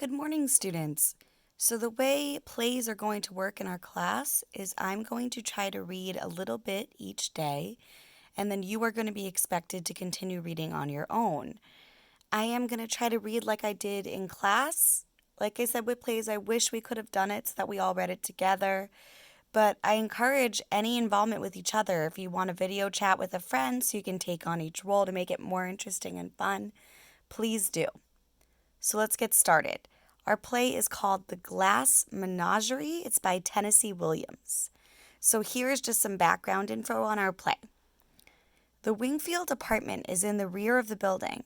Good morning, students. So the way plays are going to work in our class is I'm going to try to read a little bit each day, and then you are going to be expected to continue reading on your own. I am going to try to read like I did in class. Like I said with plays, I wish we could have done it so that we all read it together. But I encourage any involvement with each other. If you want a video chat with a friend so you can take on each role to make it more interesting and fun, please do. So let's get started. Our play is called The Glass Menagerie. It's by Tennessee Williams. So here's just some background info on our play. The Wingfield apartment is in the rear of the building,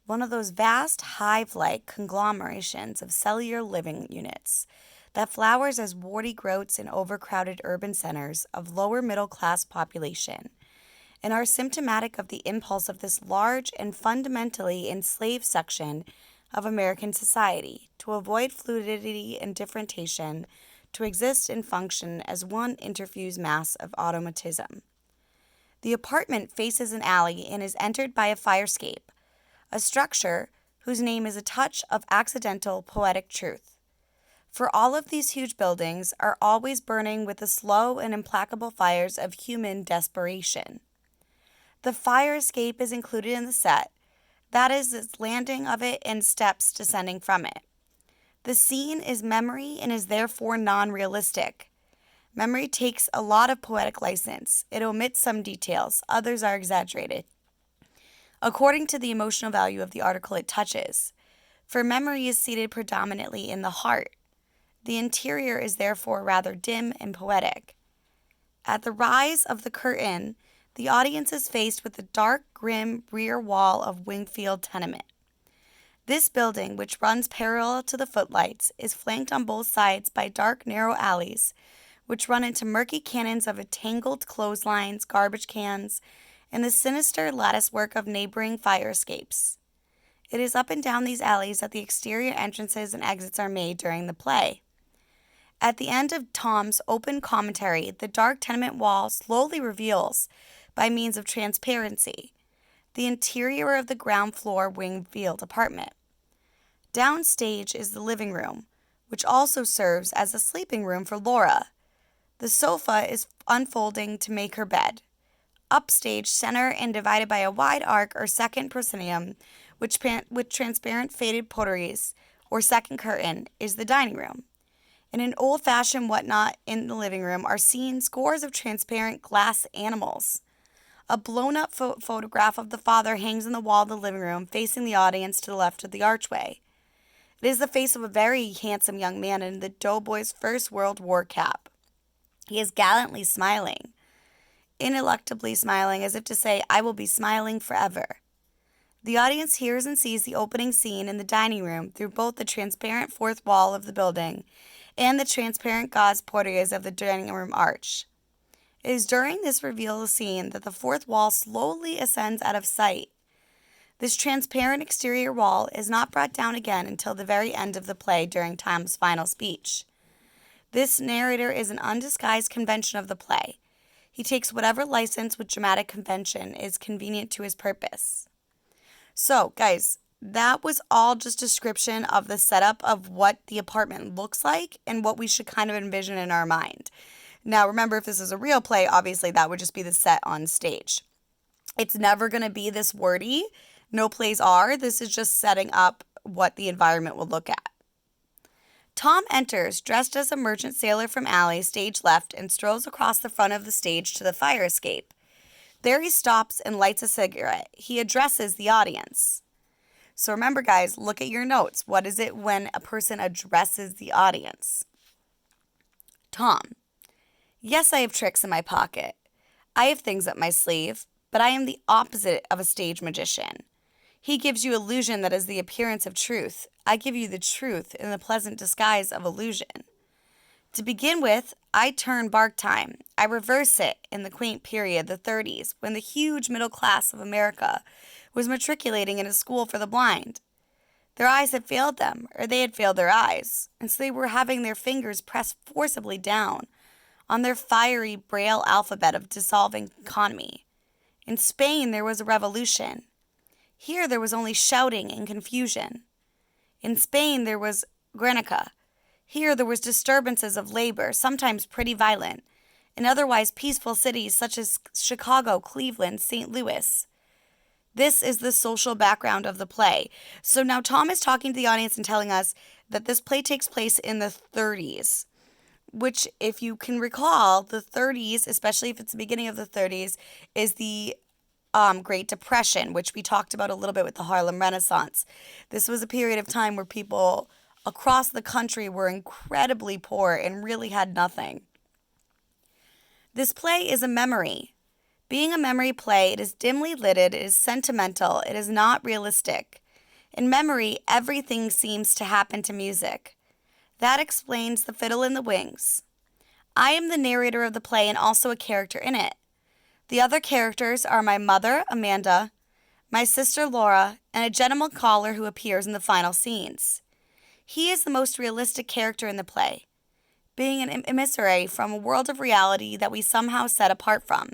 one of those vast hive-like conglomerations of cellular living units that flowers as warty growths in overcrowded urban centers of lower middle-class population, and are symptomatic of the impulse of this large and fundamentally enslaved section of American society to avoid fluidity and differentiation, to exist and function as one interfused mass of automatism. The apartment faces an alley and is entered by a fire escape, a structure whose name is a touch of accidental poetic truth. For all of these huge buildings are always burning with the slow and implacable fires of human desperation. The fire escape is included in the set, that is, its landing of it and steps descending from it. The scene is memory and is therefore non-realistic. Memory takes a lot of poetic license. It omits some details, others are exaggerated, according to the emotional value of the article it touches. For memory is seated predominantly in the heart. The interior is therefore rather dim and poetic. At the rise of the curtain, the audience is faced with the dark, grim rear wall of Wingfield tenement. This building, which runs parallel to the footlights, is flanked on both sides by dark, narrow alleys, which run into murky canyons of tangled clotheslines, garbage cans, and the sinister latticework of neighboring fire escapes. It is up and down these alleys that the exterior entrances and exits are made during the play. At the end of Tom's open commentary, the dark tenement wall slowly reveals, by means of transparency, the interior of the ground floor Wingfield apartment. Downstage is the living room, which also serves as a sleeping room for Laura. The sofa is unfolding to make her bed. Upstage, center, and divided by a wide arc or second proscenium, with transparent faded potteries, or second curtain, is the dining room. In an old-fashioned whatnot in the living room are seen scores of transparent glass animals. A blown-up photograph of the father hangs in the wall of the living room, facing the audience to the left of the archway. It is the face of a very handsome young man in the doughboy's First World War cap. He is gallantly smiling, ineluctably smiling, as if to say, "I will be smiling forever." The audience hears and sees the opening scene in the dining room through both the transparent fourth wall of the building and the transparent gauze portieres of the dining room arch. It is during this reveal scene that the fourth wall slowly ascends out of sight. This transparent exterior wall is not brought down again until the very end of the play during Tom's final speech. This narrator is an undisguised convention of the play. He takes whatever license with dramatic convention is convenient to his purpose. So, guys, that was all just description of the setup of what the apartment looks like and what we should kind of envision in our mind. Now, remember, if this is a real play, obviously that would just be the set on stage. It's never going to be this wordy. No plays are. This is just setting up what the environment will look at. Tom enters, dressed as a merchant sailor from alley, stage left, and strolls across the front of the stage to the fire escape. There he stops and lights a cigarette. He addresses the audience. So remember, guys, look at your notes. What is it when a person addresses the audience? Tom: "Yes, I have tricks in my pocket. I have things up my sleeve, but I am the opposite of a stage magician. He gives you illusion that is the appearance of truth. I give you the truth in the pleasant disguise of illusion. To begin with, I turn bark time. I reverse it in the quaint period, the 30s, when the huge middle class of America was matriculating in a school for the blind. Their eyes had failed them, or they had failed their eyes, and so they were having their fingers pressed forcibly down on their fiery braille alphabet of dissolving economy. In Spain there was a revolution. Here there was only shouting and confusion. In Spain there was Guernica. Here there was disturbances of labor, sometimes pretty violent, in otherwise peaceful cities such as Chicago, Cleveland, St. Louis. This is the social background of the play. So now Tom is talking to the audience and telling us that this play takes place in the 30s, which, if you can recall, the 30s, especially if it's the beginning of the 30s, is the Great Depression, which we talked about a little bit with the Harlem Renaissance. This was a period of time where people across the country were incredibly poor and really had nothing. This play is a memory. Being a memory play, it is dimly lit, it is sentimental, it is not realistic. In memory, everything seems to happen to music. That explains The Fiddle in the Wings. I am the narrator of the play and also a character in it. The other characters are my mother, Amanda, my sister, Laura, and a gentleman caller who appears in the final scenes. He is the most realistic character in the play, being an emissary from a world of reality that we somehow set apart from.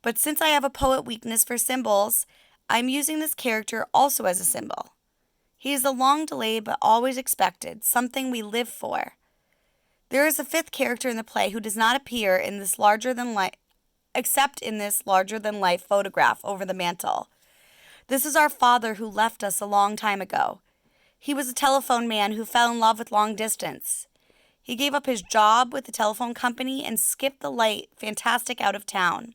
But since I have a poet weakness for symbols, I'm using this character also as a symbol. He is a long delayed but always expected, something we live for. There is a fifth character in the play who does not appear in this except in this larger-than-life photograph over the mantel. This is our father who left us a long time ago. He was a telephone man who fell in love with long distance. He gave up his job with the telephone company and skipped the light fantastic out of town.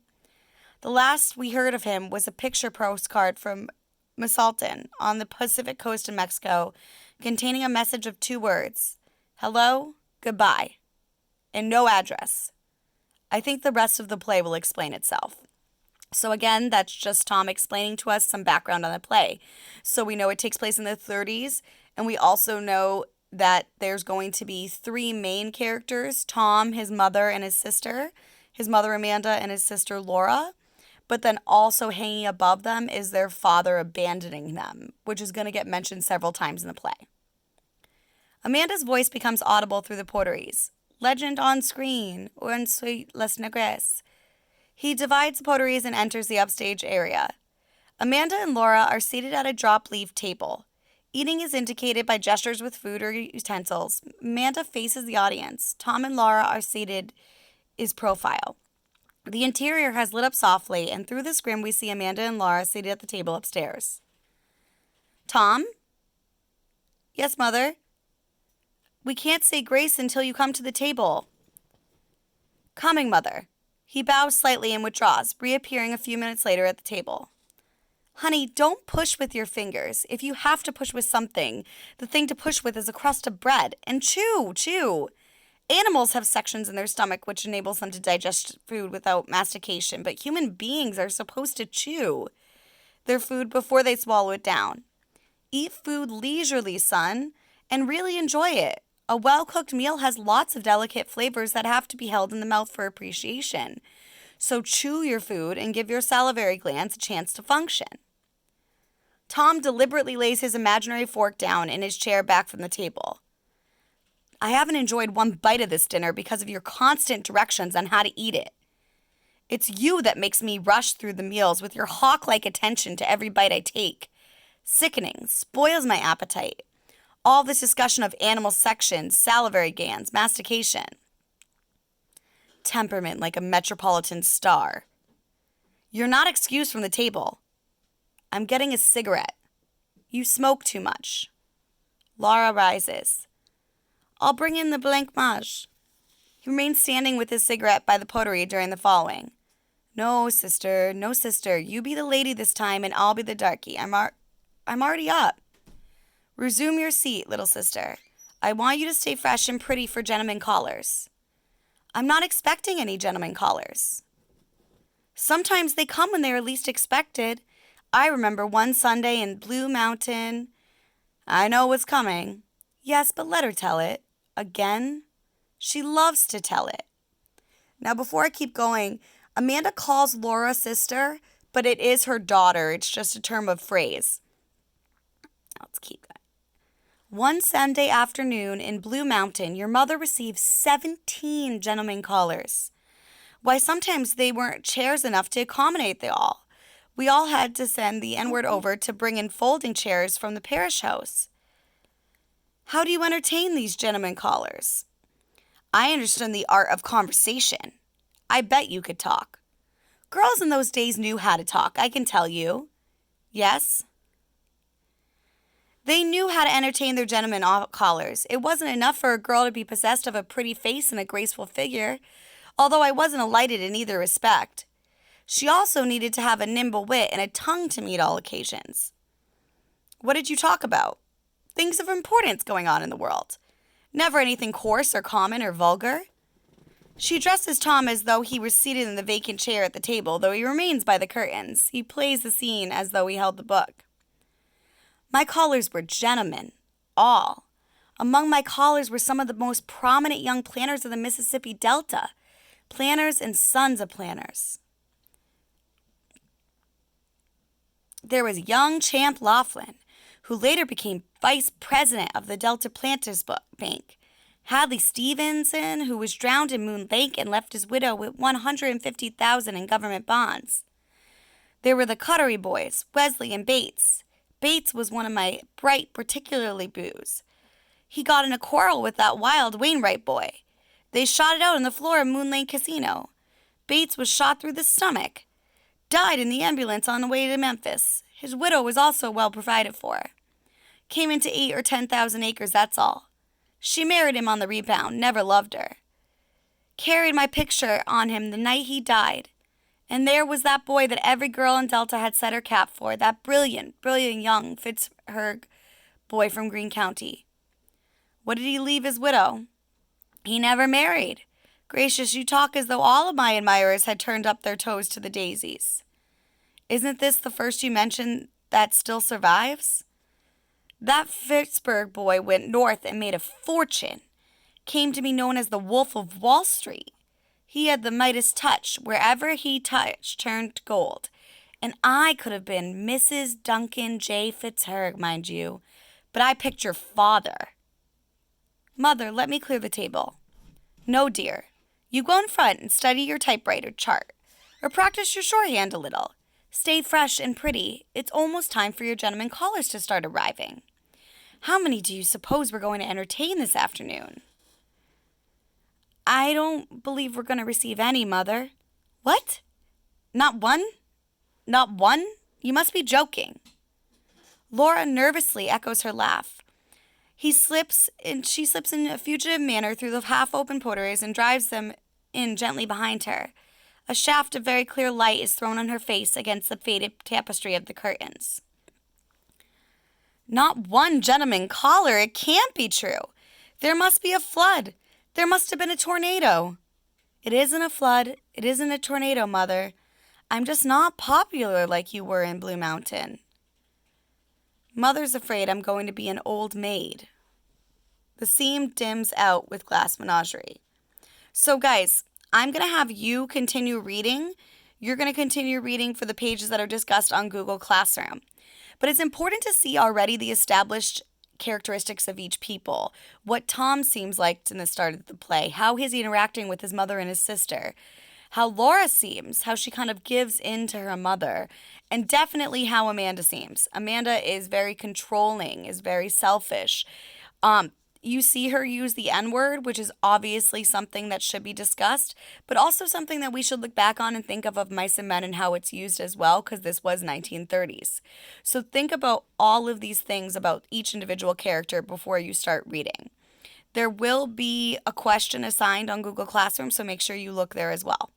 The last we heard of him was a picture postcard from Mazatlan on the Pacific coast of Mexico containing a message of 2 words, hello, goodbye, and no address. I think the rest of the play will explain itself. So again, that's just Tom explaining to us some background on the play. So we know it takes place in the 30s, and we also know that there's going to be 3 main characters, Tom, his mother, and his sister, his mother Amanda, and his sister Laura. But then also hanging above them is their father abandoning them, which is going to get mentioned several times in the play. Amanda's voice becomes audible through the porteries. Legend on screen, un suite les negres. He divides the porteries and enters the upstage area. Amanda and Laura are seated at a drop-leaf table. Eating is indicated by gestures with food or utensils. Amanda faces the audience. Tom and Laura are seated is profile. The interior has lit up softly, and through the screen we see Amanda and Laura seated at the table upstairs. Tom? Yes, Mother? We can't say grace until you come to the table. Coming, Mother. He bows slightly and withdraws, reappearing a few minutes later at the table. Honey, don't push with your fingers. If you have to push with something, the thing to push with is a crust of bread. And chew. Animals have sections in their stomach which enables them to digest food without mastication, but human beings are supposed to chew their food before they swallow it down. Eat food leisurely, son, and really enjoy it. A well-cooked meal has lots of delicate flavors that have to be held in the mouth for appreciation. So chew your food and give your salivary glands a chance to function. Tom deliberately lays his imaginary fork down in his chair back from the table. I haven't enjoyed one bite of this dinner because of your constant directions on how to eat it. It's you that makes me rush through the meals with your hawk-like attention to every bite I take. Sickening, spoils my appetite. All this discussion of animal sections, salivary glands, mastication. Temperament like a metropolitan star. You're not excused from the table. I'm getting a cigarette. You smoke too much. Laura rises. I'll bring in the blancmange. He remains standing with his cigarette by the pottery during the following. No, sister. You be the lady this time and I'll be the darky. I'm already up. Resume your seat, little sister. I want you to stay fresh and pretty for gentlemen callers. I'm not expecting any gentlemen callers. Sometimes they come when they are least expected. I remember one Sunday in Blue Mountain. I know what's coming. Yes, but let her tell it. Again? She loves to tell it. Now, before I keep going, Amanda calls Laura sister, but it is her daughter. It's just a term of phrase. Let's keep going. One Sunday afternoon in Blue Mountain, your mother received 17 gentlemen callers. Why, sometimes they weren't chairs enough to accommodate them all. We all had to send the N-word over to bring in folding chairs from the parish house. How do you entertain these gentlemen callers? I understand the art of conversation. I bet you could talk. Girls in those days knew how to talk, I can tell you. Yes? They knew how to entertain their gentlemen callers. It wasn't enough for a girl to be possessed of a pretty face and a graceful figure, although I wasn't elated in either respect. She also needed to have a nimble wit and a tongue to meet all occasions. What did you talk about? Things of importance going on in the world. Never anything coarse or common or vulgar. She addresses Tom as though he were seated in the vacant chair at the table, though he remains by the curtains. He plays the scene as though he held the book. My callers were gentlemen, all. Among my callers were some of the most prominent young planters of the Mississippi Delta, planters and sons of planters. There was young Champ Laughlin, who later became vice president of the Delta Planters Bank. Hadley Stevenson, who was drowned in Moon Lake and left his widow with $150,000 in government bonds. There were the Cuttery boys, Wesley and Bates. Bates was one of my bright, particularly boos. He got in a quarrel with that wild Wainwright boy. They shot it out on the floor of Moon Lake Casino. Bates was shot through the stomach. Died in the ambulance on the way to Memphis. His widow was also well provided for. Came into 8 or 10,000 acres, that's all. She married him on the rebound, never loved her. Carried my picture on him the night he died. And there was that boy that every girl in Delta had set her cap for, that brilliant young Fitzhugh boy from Greene County. What did he leave his widow? He never married. Gracious, you talk as though all of my admirers had turned up their toes to the daisies. Isn't this the first you mentioned that still survives? That Pittsburgh boy went north and made a fortune. Came to be known as the Wolf of Wall Street. He had the Midas touch. Wherever he touched turned gold. And I could have been Mrs. Duncan J. Fitzhugh, mind you. But I picked your father. Mother, let me clear the table. No, dear. You go in front and study your typewriter chart. Or practice your shorthand a little. Stay fresh and pretty. It's almost time for your gentlemen callers to start arriving. How many do you suppose we're going to entertain this afternoon? I don't believe we're going to receive any, Mother. What? Not one? Not one? You must be joking. Laura nervously echoes her laugh. She slips in a fugitive manner through the half-open portieres and drives them in gently behind her. A shaft of very clear light is thrown on her face against the faded tapestry of the curtains. Not one gentleman caller. It can't be true. There must be a flood. There must have been a tornado. It isn't a flood. It isn't a tornado, Mother. I'm just not popular like you were in Blue Mountain. Mother's afraid I'm going to be an old maid. The scene dims out with Glass Menagerie. So, guys, I'm going to have you continue reading. You're going to continue reading for the pages that are discussed on Google Classroom. But it's important to see already the established characteristics of each people, what Tom seems like in the start of the play, how he's interacting with his mother and his sister, how Laura seems, how she kind of gives in to her mother, and definitely how Amanda seems. Amanda is very controlling, is very selfish. You see her use the N-word, which is obviously something that should be discussed, but also something that we should look back on and think of Mice and Men and how it's used as well, because this was 1930s. So think about all of these things about each individual character before you start reading. There will be a question assigned on Google Classroom, so make sure you look there as well.